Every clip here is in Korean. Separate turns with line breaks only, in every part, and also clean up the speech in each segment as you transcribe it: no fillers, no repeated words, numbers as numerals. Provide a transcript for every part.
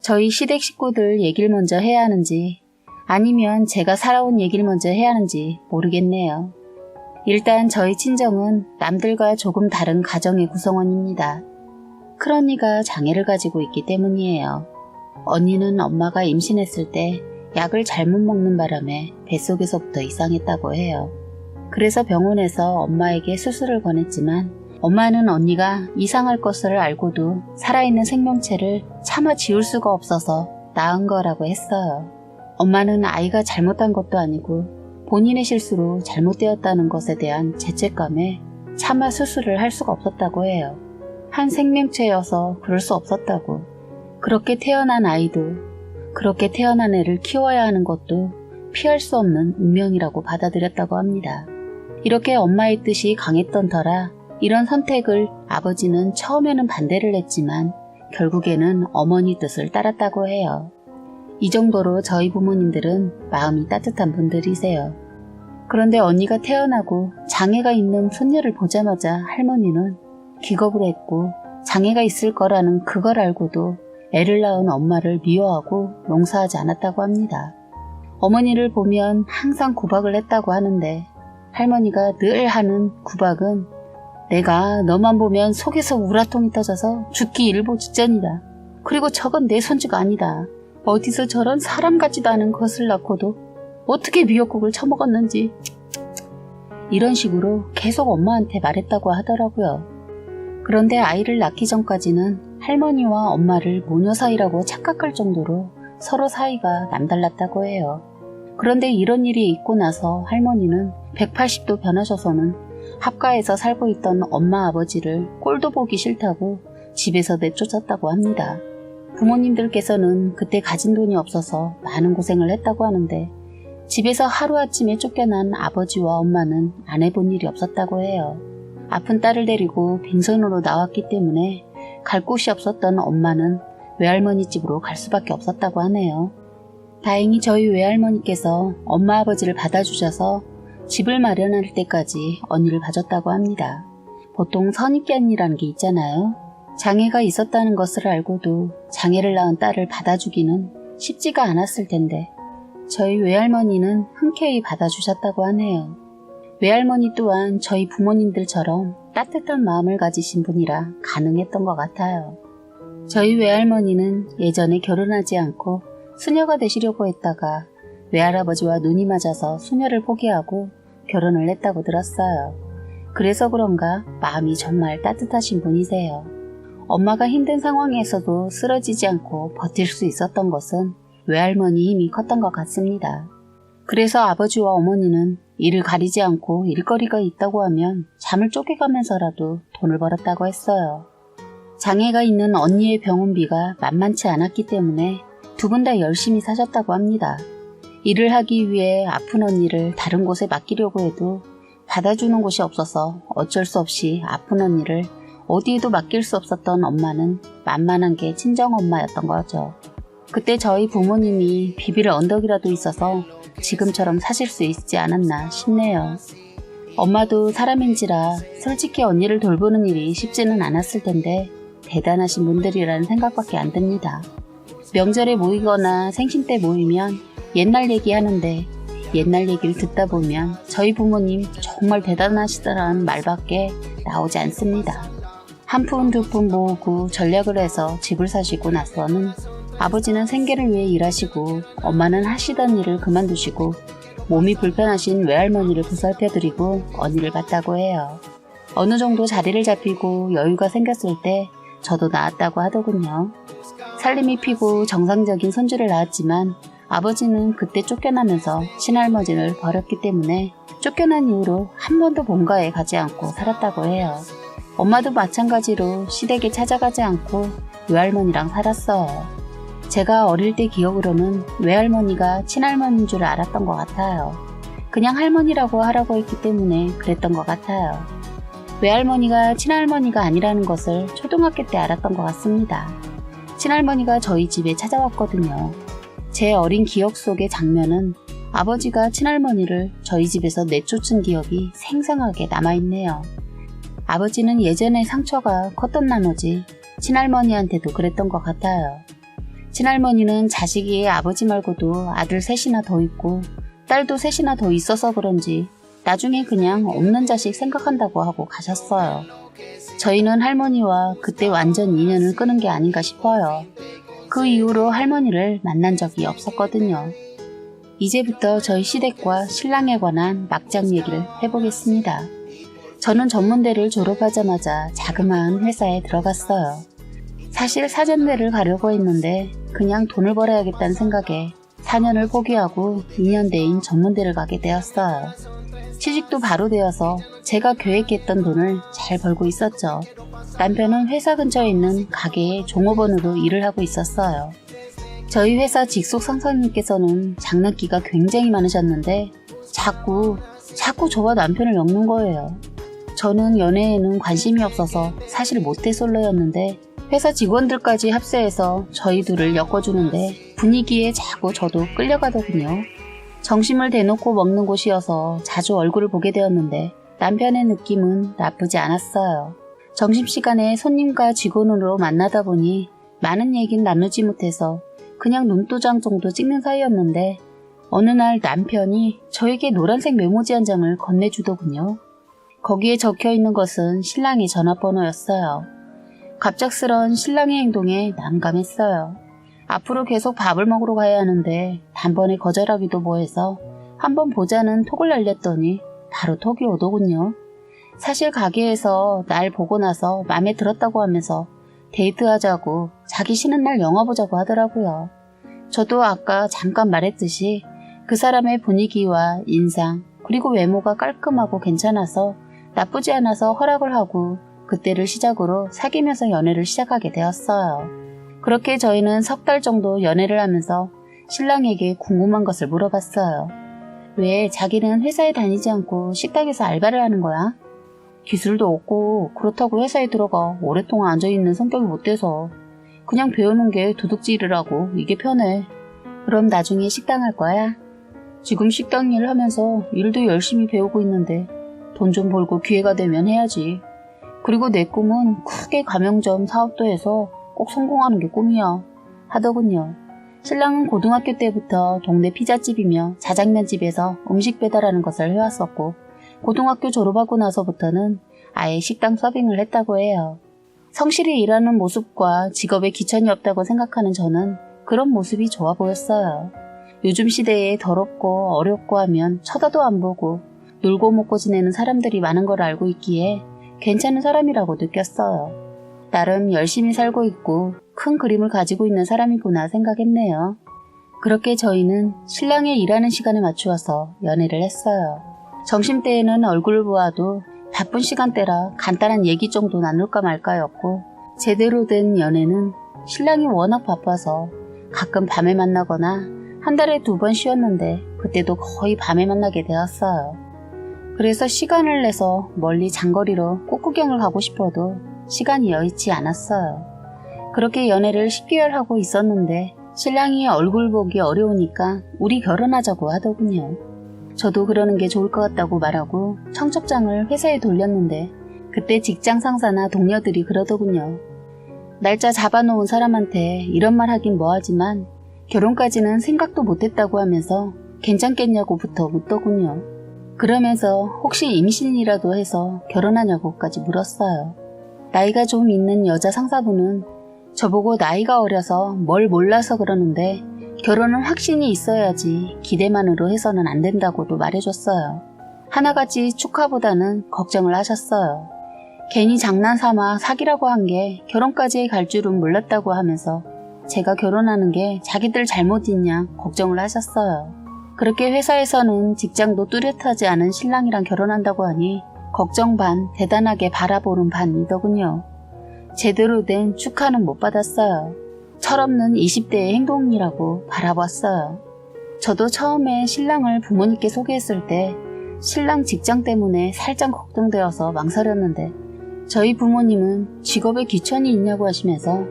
저희 시댁 식구들 얘기를 먼저 해야 하는지 아니면 제가 살아온 얘기를 먼저 해야 하는지 모르겠네요. 일단 저희 친정은 남들과 조금 다른 가정의 구성원입니다. 큰언니가 장애를 가지고 있기 때문이에요. 언니는 엄마가 임신했을 때 약을 잘못 먹는 바람에 뱃속에서부터 이상했다고 해요. 그래서 병원에서 엄마에게 수술을 권했지만 엄마는 언니가 이상할 것을 알고도 살아있는 생명체를 차마 지울 수가 없어서 낳은 거라고 했어요. 엄마는 아이가 잘못한 것도 아니고 본인의 실수로 잘못되었다는 것에 대한 죄책감에 차마 수술을 할 수가 없었다고 해요. 한 생명체여서 그럴 수 없었다고. 그렇게 태어난 아이도 그렇게 태어난 애를 키워야 하는 것도 피할 수 없는 운명이라고 받아들였다고 합니다. 이렇게 엄마의 뜻이 강했던 터라 이런 선택을 아버지는 처음에는 반대를 했지만 결국에는 어머니 뜻을 따랐다고 해요. 이 정도로 저희 부모님들은 마음이 따뜻한 분들이세요. 그런데 언니가 태어나고 장애가 있는 손녀를 보자마자 할머니는 기겁을 했고 장애가 있을 거라는 그걸 알고도 애를 낳은 엄마를 미워하고 용서하지 않았다고 합니다. 어머니를 보면 항상 구박을 했다고 하는데 할머니가 늘 하는 구박은 내가 너만 보면 속에서 우라통이 터져서 죽기 일보 직전이다. 그리고 저건 내 손주가 아니다. 어디서 저런 사람 같지도 않은 것을 낳고도 어떻게 미역국을 처먹었는지 이런 식으로 계속 엄마한테 말했다고 하더라고요. 그런데 아이를 낳기 전까지는 할머니와 엄마를 모녀 사이라고 착각할 정도로 서로 사이가 남달랐다고 해요. 그런데 이런 일이 있고 나서 할머니는 180도 변하셔서는 합가에서 살고 있던 엄마 아버지를 꼴도 보기 싫다고 집에서 내쫓았다고 합니다. 부모님들께서는 그때 가진 돈이 없어서 많은 고생을 했다고 하는데 집에서 하루아침에 쫓겨난 아버지와 엄마는 안 해본 일이 없었다고 해요. 아픈 딸을 데리고 빈손으로 나왔기 때문에 갈 곳이 없었던 엄마는 외할머니 집으로 갈 수밖에 없었다고 하네요. 다행히 저희 외할머니께서 엄마 아버지를 받아주셔서 집을 마련할 때까지 언니를 봐줬다고 합니다. 보통 선입견이라는 게 있잖아요. 장애가 있었다는 것을 알고도 장애를 낳은 딸을 받아주기는 쉽지가 않았을 텐데 저희 외할머니는 흔쾌히 받아주셨다고 하네요. 외할머니 또한 저희 부모님들처럼 따뜻한 마음을 가지신 분이라 가능했던 것 같아요. 저희 외할머니는 예전에 결혼하지 않고 수녀가 되시려고 했다가 외할아버지와 눈이 맞아서 수녀를 포기하고 결혼을 했다고 들었어요. 그래서 그런가 마음이 정말 따뜻하신 분이세요. 엄마가 힘든 상황에서도 쓰러지지 않고 버틸 수 있었던 것은 외할머니 힘이 컸던 것 같습니다. 그래서 아버지와 어머니는 일을 가리지 않고 일거리가 있다고 하면 잠을 쪼개가면서라도 돈을 벌었다고 했어요. 장애가 있는 언니의 병원비가 만만치 않았기 때문에 두 분 다 열심히 사셨다고 합니다. 일을 하기 위해 아픈 언니를 다른 곳에 맡기려고 해도 받아주는 곳이 없어서 어쩔 수 없이 아픈 언니를 어디에도 맡길 수 없었던 엄마는 만만한 게 친정엄마였던 거죠. 그때 저희 부모님이 비빌 언덕이라도 있어서 지금처럼 사실 수 있지 않았나 싶네요. 엄마도 사람인지라 솔직히 언니를 돌보는 일이 쉽지는 않았을 텐데 대단하신 분들이라는 생각밖에 안 듭니다. 명절에 모이거나 생신 때 모이면 옛날 얘기하는데 옛날 얘기를 듣다 보면 저희 부모님 정말 대단하시다라는 말밖에 나오지 않습니다. 한 푼 두 푼 모으고 전략을 해서 집을 사시고 나서는 아버지는 생계를 위해 일하시고 엄마는 하시던 일을 그만두시고 몸이 불편하신 외할머니를 보살펴드리고 언니를 봤다고 해요. 어느 정도 자리를 잡히고 여유가 생겼을 때 저도 낳았다고 하더군요. 살림이 피고 정상적인 손주를 낳았지만 아버지는 그때 쫓겨나면서 친할머니를 버렸기 때문에 쫓겨난 이후로 한 번도 본가에 가지 않고 살았다고 해요. 엄마도 마찬가지로 시댁에 찾아가지 않고 외할머니랑 살았어요. 제가 어릴 때 기억으로는 외할머니가 친할머니인 줄 알았던 것 같아요. 그냥 할머니라고 하라고 했기 때문에 그랬던 것 같아요. 외할머니가 친할머니가 아니라는 것을 초등학교 때 알았던 것 같습니다. 친할머니가 저희 집에 찾아왔거든요. 제 어린 기억 속의 장면은 아버지가 친할머니를 저희 집에서 내쫓은 기억이 생생하게 남아있네요. 아버지는 예전에 상처가 컸던 나머지 친할머니한테도 그랬던 것 같아요. 친할머니는 자식이 아버지 말고도 아들 셋이나 더 있고 딸도 셋이나 더 있어서 그런지 나중에 그냥 없는 자식 생각한다고 하고 가셨어요. 저희는 할머니와 그때 완전 인연을 끊은 게 아닌가 싶어요. 그 이후로 할머니를 만난 적이 없었거든요. 이제부터 저희 시댁과 신랑에 관한 막장 얘기를 해보겠습니다. 저는 전문대를 졸업하자마자 자그마한 회사에 들어갔어요. 사실 사전대를 가려고 했는데 그냥 돈을 벌어야겠다는 생각에 4년을 포기하고 2년대인 전문대를 가게 되었어요. 취직도 바로 되어서 제가 계획했던 돈을 잘 벌고 있었죠. 남편은 회사 근처에 있는 가게에 종업원으로 일을 하고 있었어요. 저희 회사 직속 상사님께서는 장난기가 굉장히 많으셨는데 자꾸 저와 남편을 엮는 거예요. 저는 연애에는 관심이 없어서 사실 모태솔로였는데 회사 직원들까지 합세해서 저희 둘을 엮어주는데 분위기에 자꾸 저도 끌려가더군요. 정심을 대놓고 먹는 곳이어서 자주 얼굴을 보게 되었는데 남편의 느낌은 나쁘지 않았어요. 점심시간에 손님과 직원으로 만나다 보니 많은 얘기는 나누지 못해서 그냥 눈도장 정도 찍는 사이였는데 어느 날 남편이 저에게 노란색 메모지 한 장을 건네주더군요. 거기에 적혀있는 것은 신랑의 전화번호였어요. 갑작스런 신랑의 행동에 난감했어요. 앞으로 계속 밥을 먹으러 가야 하는데 단번에 거절하기도 뭐해서 한번 보자는 톡을 날렸더니 바로 톡이 오더군요. 사실 가게에서 날 보고 나서 마음에 들었다고 하면서 데이트하자고 자기 쉬는 날 영화 보자고 하더라고요. 저도 아까 잠깐 말했듯이 그 사람의 분위기와 인상 그리고 외모가 깔끔하고 괜찮아서 나쁘지 않아서 허락을 하고 그때를 시작으로 사귀면서 연애를 시작하게 되었어요. 그렇게 저희는 석 달 정도 연애를 하면서 신랑에게 궁금한 것을 물어봤어요. 왜 자기는 회사에 다니지 않고 식당에서 알바를 하는 거야? 기술도 없고 그렇다고 회사에 들어가 오랫동안 앉아있는 성격이 못 돼서 그냥 배우는 게 도둑질을 하고 이게 편해. 그럼 나중에 식당 할 거야? 지금 식당 일을 하면서 일도 열심히 배우고 있는데 돈 좀 벌고 기회가 되면 해야지. 그리고 내 꿈은 크게 가맹점 사업도 해서 꼭 성공하는 게 꿈이야 하더군요. 신랑은 고등학교 때부터 동네 피자집이며 자장면집에서 음식 배달하는 것을 해왔었고 고등학교 졸업하고 나서부터는 아예 식당 서빙을 했다고 해요. 성실히 일하는 모습과 직업에 귀천이 없다고 생각하는 저는 그런 모습이 좋아 보였어요. 요즘 시대에 더럽고 어렵고 하면 쳐다도 안 보고 놀고 먹고 지내는 사람들이 많은 걸 알고 있기에 괜찮은 사람이라고 느꼈어요. 나름 열심히 살고 있고 큰 그림을 가지고 있는 사람이구나 생각했네요. 그렇게 저희는 신랑의 일하는 시간에 맞추어서 연애를 했어요. 점심때에는 얼굴을 보아도 바쁜 시간대라 간단한 얘기 정도 나눌까 말까였고 제대로 된 연애는 신랑이 워낙 바빠서 가끔 밤에 만나거나 한 달에 2번 쉬었는데 그때도 거의 밤에 만나게 되었어요. 그래서 시간을 내서 멀리 장거리로 꽃구경을 가고 싶어도 시간이 여의치 않았어요. 그렇게 연애를 10개월 하고 있었는데 신랑이 얼굴 보기 어려우니까 우리 결혼하자고 하더군요. 저도 그러는 게 좋을 것 같다고 말하고 청첩장을 회사에 돌렸는데 그때 직장 상사나 동료들이 그러더군요. 날짜 잡아놓은 사람한테 이런 말 하긴 뭐하지만 결혼까지는 생각도 못했다고 하면서 괜찮겠냐고부터 묻더군요. 그러면서 혹시 임신이라도 해서 결혼하냐고까지 물었어요. 나이가 좀 있는 여자 상사분은 저보고 나이가 어려서 뭘 몰라서 그러는데 결혼은 확신이 있어야지 기대만으로 해서는 안 된다고도 말해줬어요. 하나같이 축하보다는 걱정을 하셨어요. 괜히 장난삼아 사귀라고 한 게 결혼까지 갈 줄은 몰랐다고 하면서 제가 결혼하는 게 자기들 잘못 있냐 걱정을 하셨어요. 그렇게 회사에서는 직장도 뚜렷하지 않은 신랑이랑 결혼한다고 하니 걱정 반, 대단하게 바라보는 반이더군요. 제대로 된 축하는 못 받았어요. 철없는 20대의 행동이라고 바라봤어요. 저도 처음에 신랑을 부모님께 소개했을 때 신랑 직장 때문에 살짝 걱정되어서 망설였는데 저희 부모님은 직업에 귀천이 있냐고 하시면서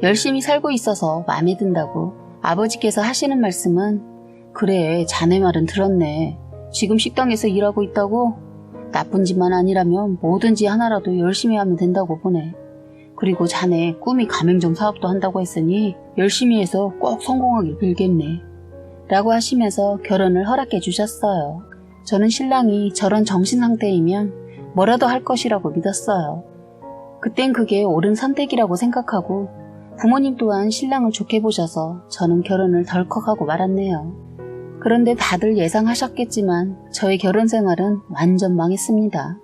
열심히 살고 있어서 마음에 든다고 아버지께서 하시는 말씀은 그래 자네 말은 들었네. 지금 식당에서 일하고 있다고? 나쁜 짓만 아니라면 뭐든지 하나라도 열심히 하면 된다고 보네. 그리고 자네 꿈이 가맹점 사업도 한다고 했으니 열심히 해서 꼭 성공하길 빌겠네. 라고 하시면서 결혼을 허락해 주셨어요. 저는 신랑이 저런 정신 상태이면 뭐라도 할 것이라고 믿었어요. 그땐 그게 옳은 선택이라고 생각하고 부모님 또한 신랑을 좋게 보셔서 저는 결혼을 덜컥하고 말았네요. 그런데 다들 예상하셨겠지만 저의 결혼 생활은 완전 망했습니다.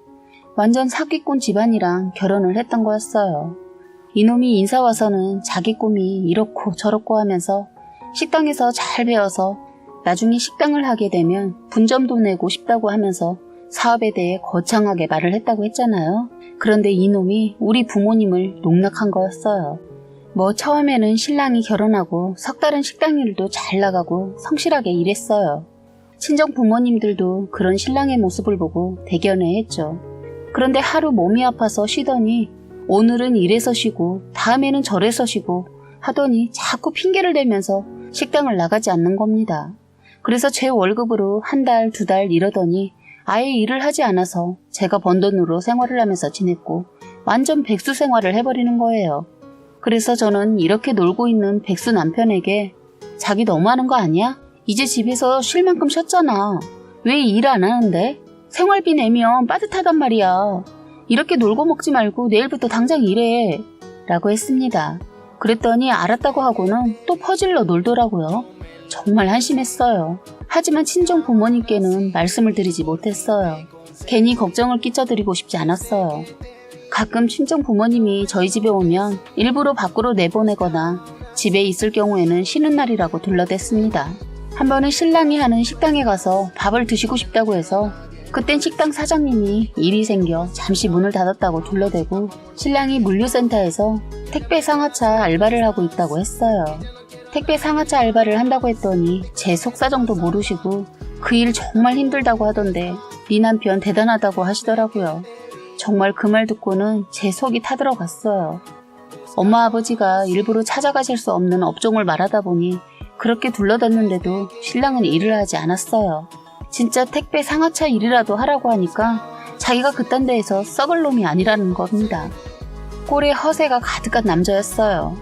완전 사기꾼 집안이랑 결혼을 했던 거였어요. 이놈이 인사 와서는 자기 꿈이 이렇고 저렇고 하면서 식당에서 잘 배워서 나중에 식당을 하게 되면 분점도 내고 싶다고 하면서 사업에 대해 거창하게 말을 했다고 했잖아요. 그런데 이놈이 우리 부모님을 농락한 거였어요. 뭐 처음에는 신랑이 결혼하고 석 달은 식당 일도 잘 나가고 성실하게 일했어요. 친정 부모님들도 그런 신랑의 모습을 보고 대견해했죠. 그런데 하루 몸이 아파서 쉬더니 오늘은 이래서 쉬고 다음에는 저래서 쉬고 하더니 자꾸 핑계를 대면서 식당을 나가지 않는 겁니다. 그래서 제 월급으로 한 달, 두 달 이러더니 아예 일을 하지 않아서 제가 번 돈으로 생활을 하면서 지냈고 완전 백수 생활을 해버리는 거예요. 그래서 저는 이렇게 놀고 있는 백수 남편에게 자기 너무하는 거 아니야? 이제 집에서 쉴 만큼 쉬었잖아. 왜 일 안 하는데? 생활비 내면 빠듯하단 말이야. 이렇게 놀고 먹지 말고 내일부터 당장 일해. 라고 했습니다. 그랬더니 알았다고 하고는 또 퍼질러 놀더라고요. 정말 한심했어요. 하지만 친정 부모님께는 말씀을 드리지 못했어요. 괜히 걱정을 끼쳐드리고 싶지 않았어요. 가끔 친정 부모님이 저희 집에 오면 일부러 밖으로 내보내거나 집에 있을 경우에는 쉬는 날이라고 둘러댔습니다. 한 번은 신랑이 하는 식당에 가서 밥을 드시고 싶다고 해서 그땐 식당 사장님이 일이 생겨 잠시 문을 닫았다고 둘러대고 신랑이 물류센터에서 택배 상하차 알바를 하고 있다고 했어요. 택배 상하차 알바를 한다고 했더니 제 속사정도 모르시고 그 일 정말 힘들다고 하던데 네 남편 대단하다고 하시더라고요. 정말 그 말 듣고는 제 속이 타들어갔어요. 엄마 아버지가 일부러 찾아가실 수 없는 업종을 말하다 보니 그렇게 둘러댔는데도 신랑은 일을 하지 않았어요. 진짜 택배 상하차 일이라도 하라고 하니까 자기가 그딴 데에서 썩을 놈이 아니라는 겁니다. 꼴에 허세가 가득한 남자였어요.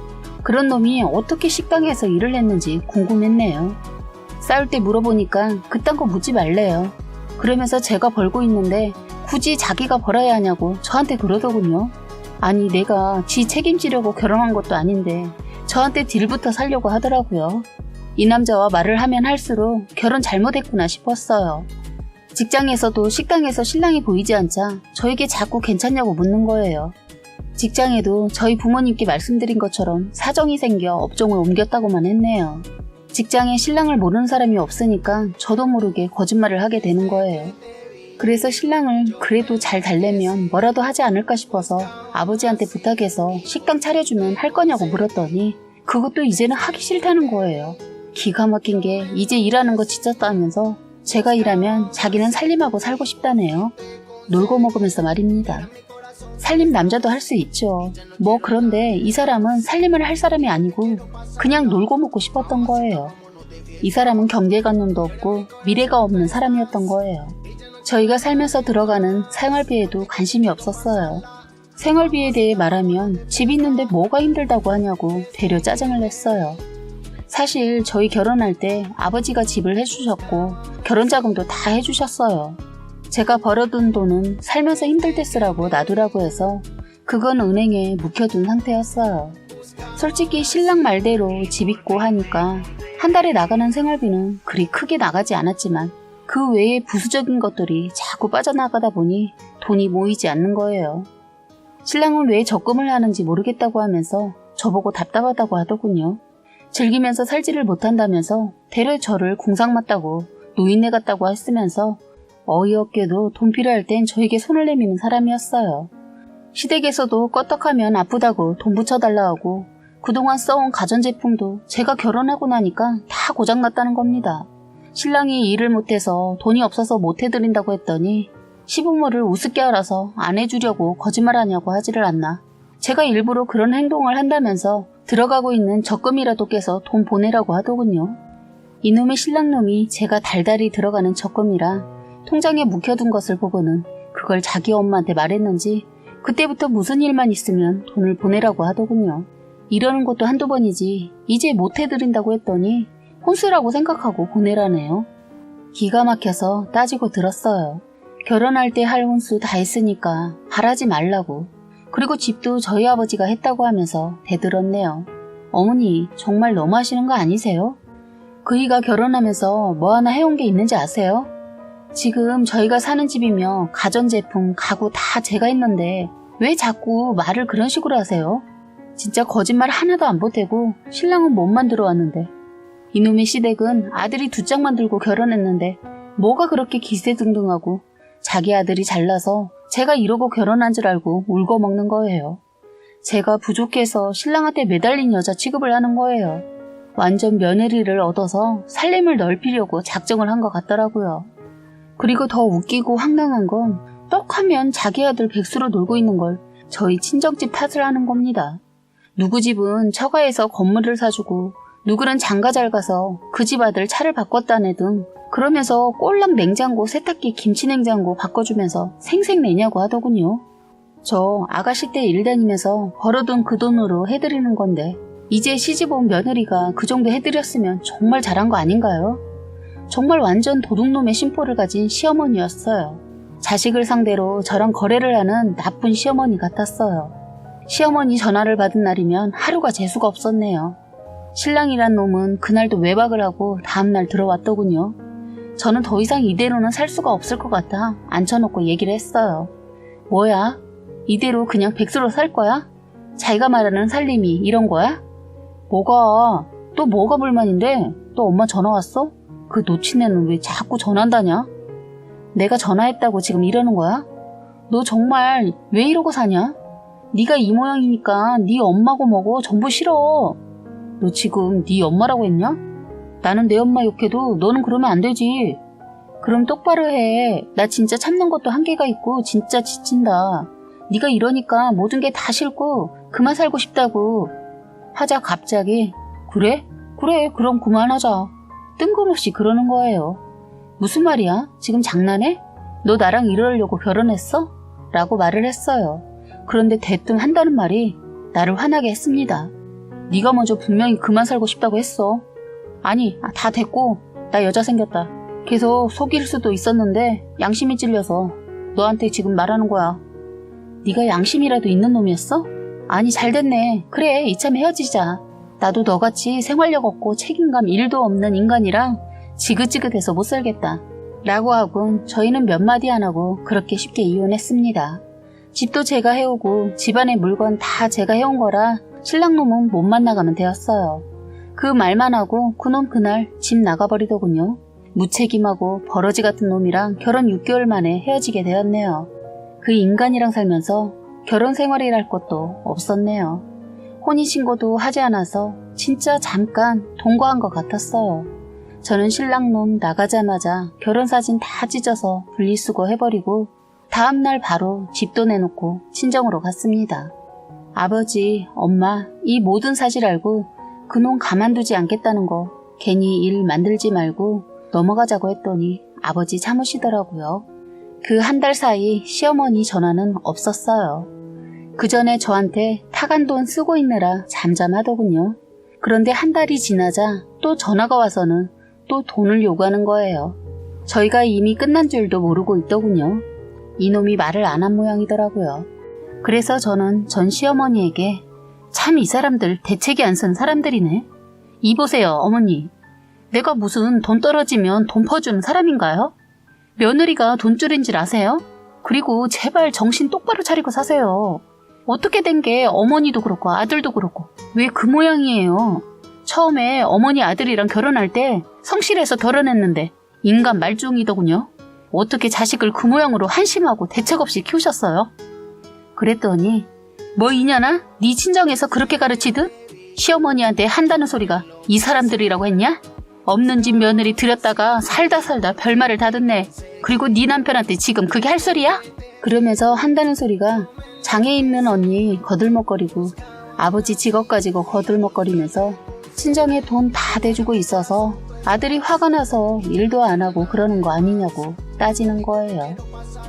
그런 놈이 어떻게 식당에서 일을 했는지 궁금했네요. 싸울 때 물어보니까 그딴 거 묻지 말래요. 그러면서 제가 벌고 있는데 굳이 자기가 벌어야 하냐고 저한테 그러더군요. 아니 내가 지 책임지려고 결혼한 것도 아닌데 저한테 딜부터 살려고 하더라고요. 이 남자와 말을 하면 할수록 결혼 잘못했구나 싶었어요. 직장에서도 식당에서 신랑이 보이지 않자 저에게 자꾸 괜찮냐고 묻는 거예요. 직장에도 저희 부모님께 말씀드린 것처럼 사정이 생겨 업종을 옮겼다고만 했네요. 직장에 신랑을 모르는 사람이 없으니까 저도 모르게 거짓말을 하게 되는 거예요. 그래서 신랑을 그래도 잘 달래면 뭐라도 하지 않을까 싶어서 아버지한테 부탁해서 식당 차려주면 할 거냐고 물었더니 그것도 이제는 하기 싫다는 거예요. 기가 막힌 게 이제 일하는 거 지쳤다면서 제가 일하면 자기는 살림하고 살고 싶다네요. 놀고 먹으면서 말입니다. 살림 남자도 할 수 있죠. 뭐 그런데 이 사람은 살림을 할 사람이 아니고 그냥 놀고 먹고 싶었던 거예요. 이 사람은 경제관념도 없고 미래가 없는 사람이었던 거예요. 저희가 살면서 들어가는 생활비에도 관심이 없었어요. 생활비에 대해 말하면 집 있는데 뭐가 힘들다고 하냐고 되려 짜증을 냈어요. 사실 저희 결혼할 때 아버지가 집을 해주셨고 결혼자금도 다 해주셨어요. 제가 벌어둔 돈은 살면서 힘들 때 쓰라고 놔두라고 해서 그건 은행에 묵혀둔 상태였어요. 솔직히 신랑 말대로 집 있고 하니까 한 달에 나가는 생활비는 그리 크게 나가지 않았지만 그 외에 부수적인 것들이 자꾸 빠져나가다 보니 돈이 모이지 않는 거예요. 신랑은 왜 적금을 하는지 모르겠다고 하면서 저보고 답답하다고 하더군요. 즐기면서 살지를 못한다면서 대려 저를 공상 맞다고 노인네 같다고 했으면서 어이없게도 돈 필요할 땐 저에게 손을 내미는 사람이었어요. 시댁에서도 껐떡하면 아프다고 돈 붙여달라 하고 그동안 써온 가전제품도 제가 결혼하고 나니까 다 고장났다는 겁니다. 신랑이 일을 못해서 돈이 없어서 못해드린다고 했더니 시부모를 우습게 알아서 안 해주려고 거짓말하냐고 하지를 않나. 제가 일부러 그런 행동을 한다면서 들어가고 있는 적금이라도 깨서 돈 보내라고 하더군요. 이놈의 신랑놈이 제가 달달이 들어가는 적금이라 통장에 묵혀둔 것을 보고는 그걸 자기 엄마한테 말했는지 그때부터 무슨 일만 있으면 돈을 보내라고 하더군요. 이러는 것도 한두 번이지 이제 못해드린다고 했더니 혼수라고 생각하고 보내라네요. 기가 막혀서 따지고 들었어요. 결혼할 때 할 혼수 다 했으니까 바라지 말라고. 그리고 집도 저희 아버지가 했다고 하면서 대들었네요. 어머니 정말 너무하시는 거 아니세요? 그이가 결혼하면서 뭐 하나 해온 게 있는지 아세요? 지금 저희가 사는 집이며 가전제품, 가구 다 제가 했는데 왜 자꾸 말을 그런 식으로 하세요? 진짜 거짓말 하나도 안 보태고 신랑은 몸만 들어왔는데 이놈의 시댁은 아들이 2짝만 들고 결혼했는데 뭐가 그렇게 기세등등하고 자기 아들이 잘나서 제가 이러고 결혼한 줄 알고 울고 먹는 거예요. 제가 부족해서 신랑한테 매달린 여자 취급을 하는 거예요. 완전 며느리를 얻어서 살림을 넓히려고 작정을 한 것 같더라고요. 그리고 더 웃기고 황당한 건 떡하면 자기 아들 백수로 놀고 있는 걸 저희 친정집 탓을 하는 겁니다. 누구 집은 처가에서 건물을 사주고 누구는 장가 잘 가서 그 집 아들 차를 바꿨다네 등 그러면서 꼴랑 냉장고, 세탁기, 김치냉장고 바꿔주면서 생색내냐고 하더군요. 저 아가씨 때 일 다니면서 벌어둔 그 돈으로 해드리는 건데 이제 시집 온 며느리가 그 정도 해드렸으면 정말 잘한 거 아닌가요? 정말 완전 도둑놈의 심보를 가진 시어머니였어요. 자식을 상대로 저랑 거래를 하는 나쁜 시어머니 같았어요. 시어머니 전화를 받은 날이면 하루가 재수가 없었네요. 신랑이란 놈은 그날도 외박을 하고 다음날 들어왔더군요. 저는 더 이상 이대로는 살 수가 없을 것 같아 앉혀놓고 얘기를 했어요. 뭐야? 이대로 그냥 백수로 살 거야? 자기가 말하는 살림이 이런 거야? 또 뭐가 불만인데? 또 엄마 전화 왔어? 그 놓친 애는 왜 자꾸 전화한다냐? 내가 전화했다고 지금 이러는 거야? 너 정말 왜 이러고 사냐? 네가 이 모양이니까 네 엄마고 뭐고 전부 싫어. 너 지금 네 엄마라고 했냐? 나는 내 엄마 욕해도 너는 그러면 안 되지. 그럼 똑바로 해. 나 진짜 참는 것도 한계가 있고 진짜 지친다. 네가 이러니까 모든 게 다 싫고 그만 살고 싶다고 하자 갑자기 그래? 그럼 그만하자. 뜬금없이 그러는 거예요. 무슨 말이야? 지금 장난해? 너 나랑 이러려고 결혼했어? 라고 말을 했어요. 그런데 대뜸 한다는 말이 나를 화나게 했습니다. 네가 먼저 분명히 그만 살고 싶다고 했어. 아니, 다 됐고 나 여자 생겼다. 계속 속일 수도 있었는데 양심이 찔려서 너한테 지금 말하는 거야. 네가 양심이라도 있는 놈이었어? 아니 잘 됐네. 그래 이참에 헤어지자. 나도 너같이 생활력 없고 책임감 1도 없는 인간이랑 지긋지긋해서 못 살겠다. 라고 하곤 저희는 몇 마디 안 하고 그렇게 쉽게 이혼했습니다. 집도 제가 해오고 집안의 물건 다 제가 해온 거라 신랑놈은 못 만나가면 되었어요. 그 말만 하고 그놈 그날 집 나가버리더군요. 무책임하고 버러지 같은 놈이랑 결혼 6개월 만에 헤어지게 되었네요. 그 인간이랑 살면서 결혼 생활이랄 것도 없었네요. 혼인신고도 하지 않아서 진짜 잠깐 동거한 것 같았어요. 저는 신랑놈 나가자마자 결혼사진 다 찢어서 분리수거 해버리고 다음날 바로 집도 내놓고 친정으로 갔습니다. 아버지, 엄마 이 모든 사실 알고 그놈 가만두지 않겠다는 거 괜히 일 만들지 말고 넘어가자고 했더니 아버지 참으시더라고요. 그 한 달 사이 시어머니 전화는 없었어요. 그 전에 저한테 타간 돈 쓰고 있느라 잠잠하더군요. 그런데 한 달이 지나자 또 전화가 와서는 또 돈을 요구하는 거예요. 저희가 이미 끝난 줄도 모르고 있더군요. 이놈이 말을 안 한 모양이더라고요. 그래서 저는 전 시어머니에게 참 이 사람들 대책이 안 쓴 사람들이네. 이보세요 어머니. 내가 무슨 돈 떨어지면 돈 퍼주는 사람인가요? 며느리가 돈줄인 줄 아세요? 그리고 제발 정신 똑바로 차리고 사세요. 어떻게 된 게 어머니도 그렇고 아들도 그렇고 왜 그 모양이에요? 처음에 어머니 아들이랑 결혼할 때 성실해서 결혼했는데 인간 말종이더군요. 어떻게 자식을 그 모양으로 한심하고 대책 없이 키우셨어요? 그랬더니 뭐 이년아? 네 친정에서 그렇게 가르치듯? 시어머니한테 한다는 소리가 이 사람들이라고 했냐? 없는 집 며느리 들였다가 살다 별말을 다 듣네. 그리고 네 남편한테 지금 그게 할 소리야? 그러면서 한다는 소리가 장애 있는 언니 거들먹거리고 아버지 직업 가지고 거들먹거리면서 친정에 돈 다 대주고 있어서 아들이 화가 나서 일도 안 하고 그러는 거 아니냐고 따지는 거예요.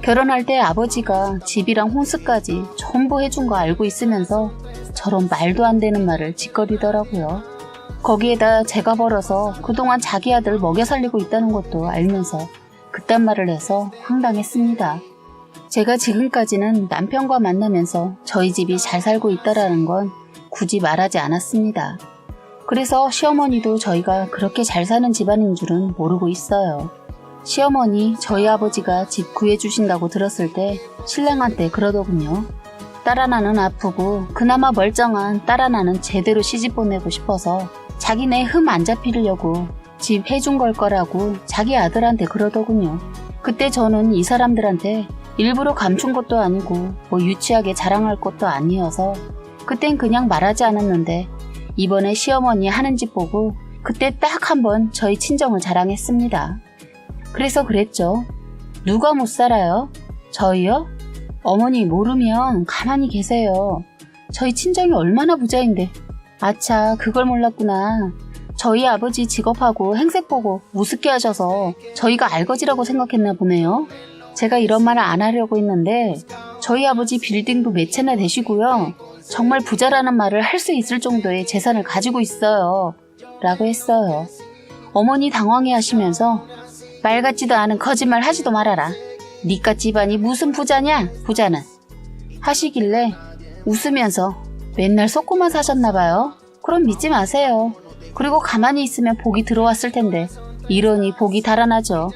결혼할 때 아버지가 집이랑 혼수까지 전부 해준 거 알고 있으면서 저런 말도 안 되는 말을 짓거리더라고요. 거기에다 제가 벌어서 그동안 자기 아들 먹여 살리고 있다는 것도 알면서 그딴 말을 해서 황당했습니다. 제가 지금까지는 남편과 만나면서 저희 집이 잘 살고 있다라는 건 굳이 말하지 않았습니다. 그래서 시어머니도 저희가 그렇게 잘 사는 집안인 줄은 모르고 있어요. 시어머니 저희 아버지가 집 구해주신다고 들었을 때 신랑한테 그러더군요. 딸 하나는 아프고 그나마 멀쩡한 딸 하나는 제대로 시집 보내고 싶어서 자기네 흠 안 잡히려고 집 해준 걸 거라고 자기 아들한테 그러더군요. 그때 저는 이 사람들한테 일부러 감춘 것도 아니고 뭐 유치하게 자랑할 것도 아니어서 그땐 그냥 말하지 않았는데 이번에 시어머니 하는 짓 보고 그때 딱 한번 저희 친정을 자랑했습니다. 그래서 그랬죠. 누가 못 살아요? 저희요? 어머니 모르면 가만히 계세요. 저희 친정이 얼마나 부자인데. 아차, 그걸 몰랐구나. 저희 아버지 직업하고 행색 보고 우습게 하셔서 저희가 알거지라고 생각했나 보네요. 제가 이런 말을 안 하려고 했는데 저희 아버지 빌딩도 몇 채나 되시고요. 정말 부자라는 말을 할 수 있을 정도의 재산을 가지고 있어요. 라고 했어요. 어머니 당황해 하시면서 말 같지도 않은 거짓말 하지도 말아라. 니까 집안이 무슨 부자냐? 부자는. 하시길래 웃으면서 맨날 속고만 사셨나봐요. 그럼 믿지 마세요. 그리고 가만히 있으면 복이 들어왔을 텐데 이러니 복이 달아나죠.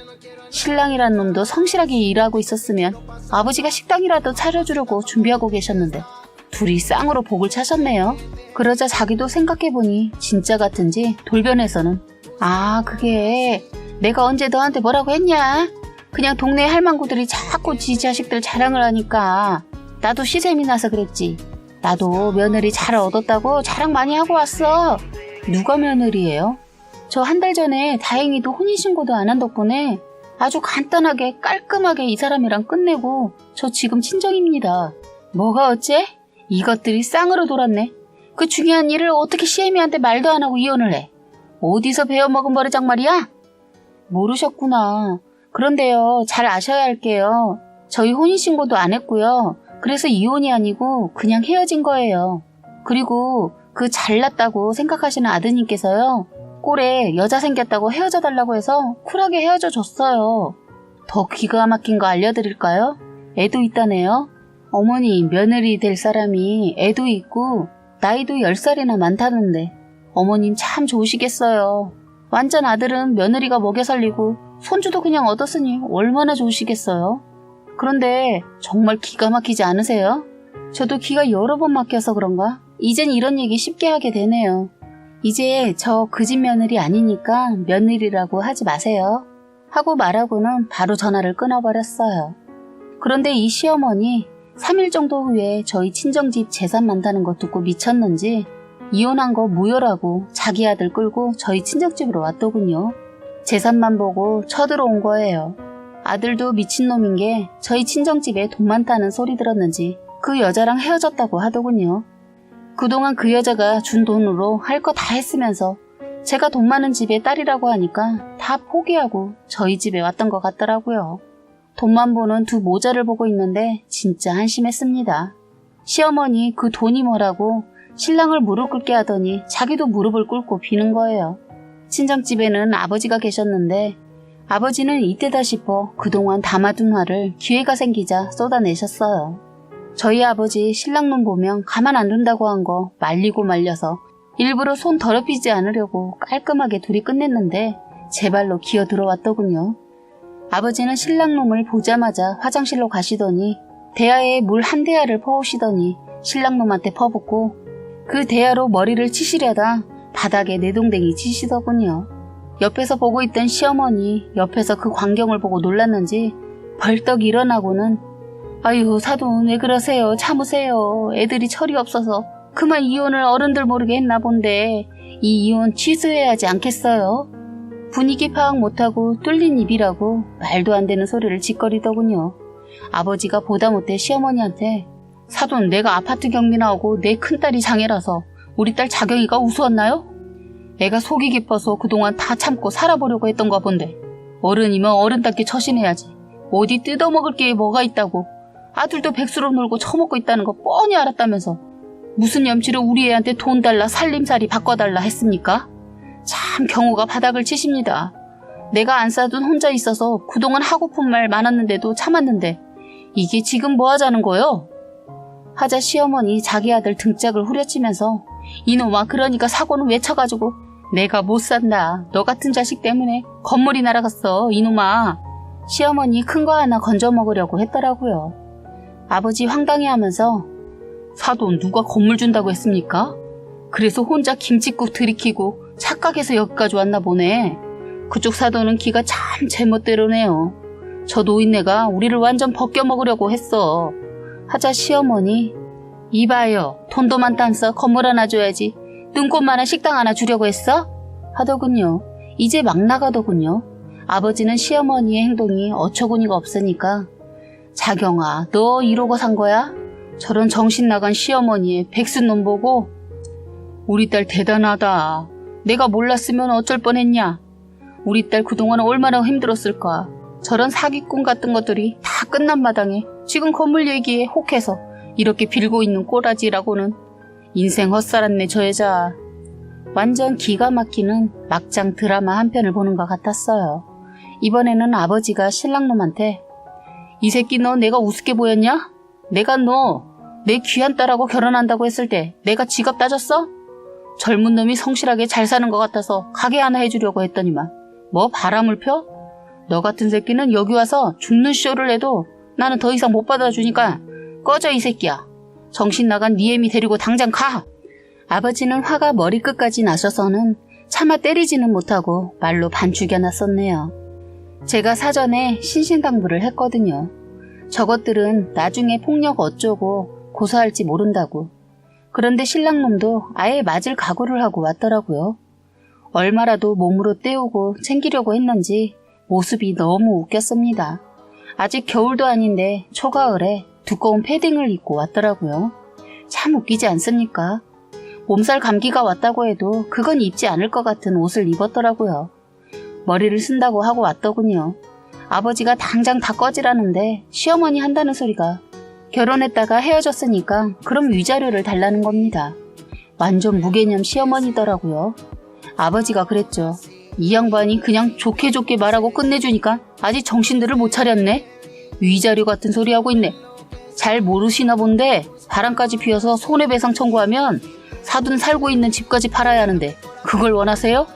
신랑이란 놈도 성실하게 일하고 있었으면 아버지가 식당이라도 차려주려고 준비하고 계셨는데 둘이 쌍으로 복을 차셨네요. 그러자 자기도 생각해보니 진짜 같은지 돌변해서는 그게 내가 언제 너한테 뭐라고 했냐? 그냥 동네 할망구들이 자꾸 지 자식들 자랑을 하니까 나도 시샘이 나서 그랬지. 나도 며느리 잘 얻었다고 자랑 많이 하고 왔어. 누가 며느리예요? 저 한 달 전에 다행히도 혼인신고도 안 한 덕분에 아주 간단하게 깔끔하게 이 사람이랑 끝내고 저 지금 친정입니다. 뭐가 어째? 이것들이 쌍으로 돌았네. 그 중요한 일을 어떻게 시애미한테 말도 안 하고 이혼을 해? 어디서 배워먹은 버르장 말이야? 모르셨구나. 그런데요, 잘 아셔야 할게요. 저희 혼인신고도 안 했고요. 그래서 이혼이 아니고 그냥 헤어진 거예요. 그리고 그 잘났다고 생각하시는 아드님께서요. 꼴에 여자 생겼다고 헤어져 달라고 해서 쿨하게 헤어져 줬어요. 더 기가 막힌 거 알려드릴까요? 애도 있다네요. 어머니 며느리 될 사람이 애도 있고 나이도 10살이나 많다는데 어머님 참 좋으시겠어요. 완전 아들은 며느리가 먹여 살리고 손주도 그냥 얻었으니 얼마나 좋으시겠어요. 그런데 정말 기가 막히지 않으세요? 저도 기가 여러 번 막혀서 그런가? 이젠 이런 얘기 쉽게 하게 되네요. 이제 저 그 집 며느리 아니니까 며느리라고 하지 마세요. 하고 말하고는 바로 전화를 끊어버렸어요. 그런데 이 시어머니 3일 정도 후에 저희 친정집 재산 많다는 거 듣고 미쳤는지 이혼한 거 무효라고 자기 아들 끌고 저희 친정집으로 왔더군요. 재산만 보고 쳐들어온 거예요. 아들도 미친놈인 게 저희 친정집에 돈 많다는 소리 들었는지 그 여자랑 헤어졌다고 하더군요. 그동안 그 여자가 준 돈으로 할 거 다 했으면서 제가 돈 많은 집의 딸이라고 하니까 다 포기하고 저희 집에 왔던 것 같더라고요. 돈만 보는 두 모자를 보고 있는데 진짜 한심했습니다. 시어머니 그 돈이 뭐라고 신랑을 무릎 꿇게 하더니 자기도 무릎을 꿇고 비는 거예요. 친정집에는 아버지가 계셨는데 아버지는 이때다 싶어 그동안 담아둔 화를 기회가 생기자 쏟아내셨어요. 저희 아버지 신랑놈 보면 가만 안 둔다고 한 거 말리고 말려서 일부러 손 더럽히지 않으려고 깔끔하게 둘이 끝냈는데 제 발로 기어 들어왔더군요. 아버지는 신랑놈을 보자마자 화장실로 가시더니 대야에 물 한 대야를 퍼오시더니 신랑놈한테 퍼붓고 그 대야로 머리를 치시려다 바닥에 내동댕이 치시더군요. 옆에서 보고 있던 시어머니 옆에서 그 광경을 보고 놀랐는지 벌떡 일어나고는 아유 사돈 왜 그러세요? 참으세요. 애들이 철이 없어서 그만 이혼을 어른들 모르게 했나 본데 이 이혼 취소해야 하지 않겠어요? 분위기 파악 못하고 뚫린 입이라고 말도 안 되는 소리를 짓거리더군요. 아버지가 보다 못해 시어머니한테 사돈 내가 아파트 경비 나오고 내 큰딸이 장애라서 우리 딸 자경이가 우스웠나요? 애가 속이 깊어서 그동안 다 참고 살아보려고 했던가 본데 어른이면 어른답게 처신해야지. 어디 뜯어먹을 게 뭐가 있다고. 아들도 백수로 놀고 처먹고 있다는 거 뻔히 알았다면서 무슨 염치로 우리 애한테 돈 달라 살림살이 바꿔달라 했습니까? 참 경우가 바닥을 치십니다. 내가 안 싸둔 혼자 있어서 그동안 하고픈 말 많았는데도 참았는데 이게 지금 뭐 하자는 거요? 하자 시어머니 자기 아들 등짝을 후려치면서 이놈아 그러니까 사고는 왜 쳐가지고 내가 못 산다. 너 같은 자식 때문에 건물이 날아갔어 이놈아. 시어머니 큰 거 하나 건져 먹으려고 했더라고요. 아버지 황당해하면서 사돈 누가 건물 준다고 했습니까? 그래서 혼자 김칫국 들이키고 착각해서 여기까지 왔나 보네. 그쪽 사돈은 기가 참 제멋대로네요. 저 노인네가 우리를 완전 벗겨먹으려고 했어. 하자 시어머니 이봐요. 돈도 많다면서 건물 하나 줘야지. 눈꽃만한 식당 하나 주려고 했어? 하더군요. 이제 막 나가더군요. 아버지는 시어머니의 행동이 어처구니가 없으니까 자경아 너 이러고 산 거야? 저런 정신 나간 시어머니의 백수놈 보고 우리 딸 대단하다. 내가 몰랐으면 어쩔 뻔했냐. 우리 딸 그동안 얼마나 힘들었을까. 저런 사기꾼 같은 것들이 다 끝난 마당에 지금 건물 얘기에 혹해서 이렇게 빌고 있는 꼬라지라고는. 인생 헛살았네 저 여자. 완전 기가 막히는 막장 드라마 한 편을 보는 것 같았어요. 이번에는 아버지가 신랑놈한테 이 새끼 너 내가 우습게 보였냐? 내가 너 내 귀한 딸하고 결혼한다고 했을 때 내가 지갑 따졌어? 젊은 놈이 성실하게 잘 사는 것 같아서 가게 하나 해주려고 했더니만 뭐 바람을 펴? 너 같은 새끼는 여기 와서 죽는 쇼를 해도 나는 더 이상 못 받아주니까 꺼져 이 새끼야. 정신 나간 네 애미 데리고 당장 가. 아버지는 화가 머리끝까지 나셔서는 차마 때리지는 못하고 말로 반죽여놨었네요. 제가 사전에 신신당부를 했거든요. 저것들은 나중에 폭력 어쩌고 고소할지 모른다고. 그런데 신랑놈도 아예 맞을 각오를 하고 왔더라고요. 얼마라도 몸으로 때우고 챙기려고 했는지 모습이 너무 웃겼습니다. 아직 겨울도 아닌데 초가을에 두꺼운 패딩을 입고 왔더라고요. 참 웃기지 않습니까? 몸살 감기가 왔다고 해도 그건 입지 않을 것 같은 옷을 입었더라고요. 머리를 쓴다고 하고 왔더군요. 아버지가 당장 다 꺼지라는데 시어머니 한다는 소리가 결혼했다가 헤어졌으니까 그럼 위자료를 달라는 겁니다. 완전 무개념 시어머니더라고요. 아버지가 그랬죠. 이 양반이 그냥 좋게 좋게 말하고 끝내주니까 아직 정신들을 못 차렸네. 위자료 같은 소리 하고 있네. 잘 모르시나 본데 바람까지 피워서 손해배상 청구하면 사돈 살고 있는 집까지 팔아야 하는데 그걸 원하세요?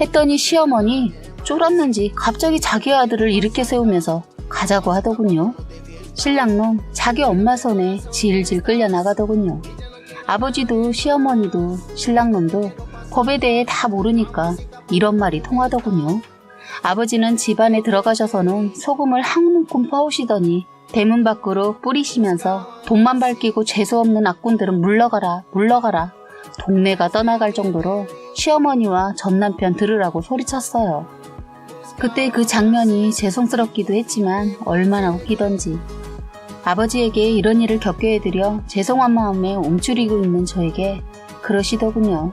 했더니 시어머니 쫄았는지 갑자기 자기 아들을 일으켜 세우면서 가자고 하더군요. 신랑놈 자기 엄마 손에 질질 끌려 나가더군요. 아버지도 시어머니도 신랑놈도 법에 대해 다 모르니까 이런 말이 통하더군요. 아버지는 집안에 들어가셔서는 소금을 한 움큼 퍼오시더니 대문 밖으로 뿌리시면서 돈만 밝히고 재수없는 악군들은 물러가라 물러가라 동네가 떠나갈 정도로 시어머니와 전남편 들으라고 소리쳤어요. 그때 그 장면이 죄송스럽기도 했지만 얼마나 웃기던지. 아버지에게 이런 일을 겪게 해드려 죄송한 마음에 움츠리고 있는 저에게 그러시더군요.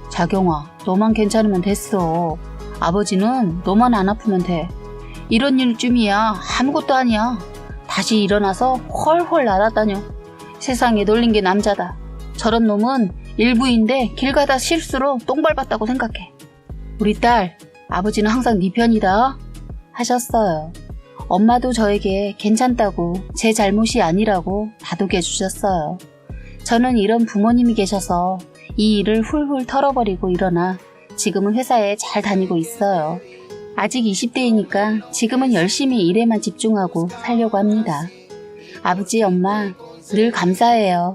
자경아, 너만 괜찮으면 됐어. 아버지는 너만 안 아프면 돼. 이런 일쯤이야 아무것도 아니야. 다시 일어나서 훨훨 날아다녀. 세상에 놀린 게 남자다. 저런 놈은 일부인데 길 가다 실수로 똥 밟았다고 생각해. 우리 딸, 아버지는 항상 네 편이다 하셨어요. 엄마도 저에게 괜찮다고 제 잘못이 아니라고 다독여 주셨어요. 저는 이런 부모님이 계셔서 이 일을 훌훌 털어버리고 일어나 지금은 회사에 잘 다니고 있어요. 아직 20대이니까 지금은 열심히 일에만 집중하고 살려고 합니다. 아버지, 엄마 늘 감사해요.